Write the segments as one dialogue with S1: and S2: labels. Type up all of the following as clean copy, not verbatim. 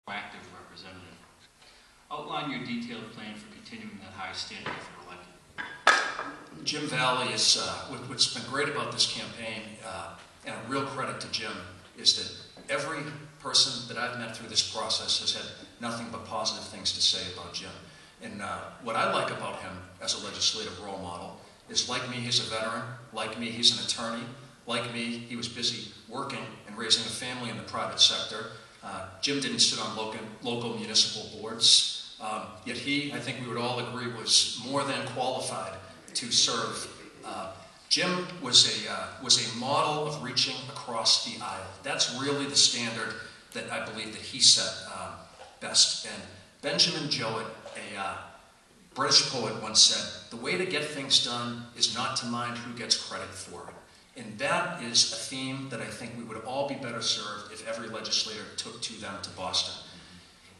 S1: proactive representative. Outline your detailed plan for continuing that high standard if you're elected.
S2: Jim Valley is, what's been great about this campaign, and a real credit to Jim, is that every person that I've met through this process has had nothing but positive things to say about Jim. And what I like about him as a legislative role model is, like me, he's a veteran. Like me, he's an attorney. Like me, he was busy working and raising a family in the private sector. Jim didn't sit on local municipal boards, yet he, I think we would all agree, was more than qualified to serve. Jim was a model of reaching across the aisle. That's really the standard that I believe that he set best. And Benjamin Jowett, a British poet, once said, "The way to get things done is not to mind who gets credit for it." And that is a theme that I think we would all be better served if every legislator took to them to Boston.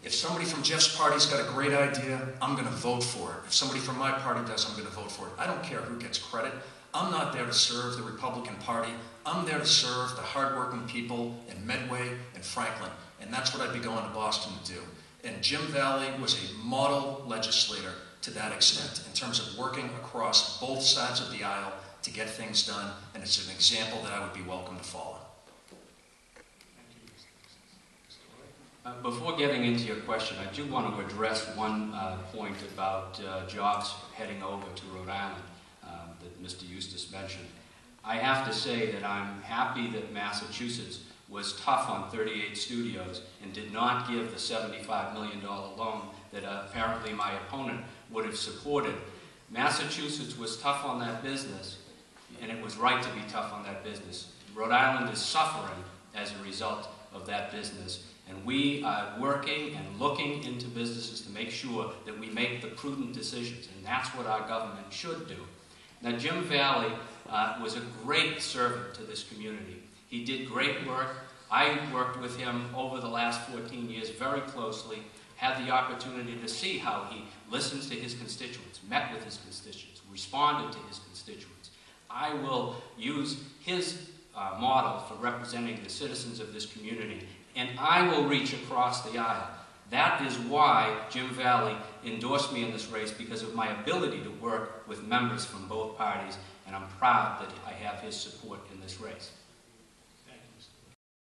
S2: If somebody from Jeff's party's got a great idea, I'm going to vote for it. If somebody from my party does, I'm going to vote for it. I don't care who gets credit. I'm not there to serve the Republican Party. I'm there to serve the hardworking people in Medway and Franklin. And that's what I'd be going to Boston to do. And Jim Valley was a model legislator to that extent, in terms of working across both sides of the aisle to get things done, and it's an example that I would be welcome to follow.
S3: Before getting into your question, I do want to address one point about jobs heading over to Rhode Island that Mr. Eustis mentioned. I have to say that I'm happy that Massachusetts was tough on 38 studios and did not give the $75 million loan that apparently my opponent would have supported. Massachusetts was tough on that business, and it was right to be tough on that business. Rhode Island is suffering as a result of that business, and we are working and looking into businesses to make sure that we make the prudent decisions, and that's what our government should do. Now, Jim Valley was a great servant to this community. He did great work. I worked with him over the last 14 years very closely, had the opportunity to see how he listens to his constituents, met with his constituents, responded to his constituents. I will use his model for representing the citizens of this community, and I will reach across the aisle. That is why Jim Valley endorsed me in this race, because of my ability to work with members from both parties, and I'm proud that I have his support in this race.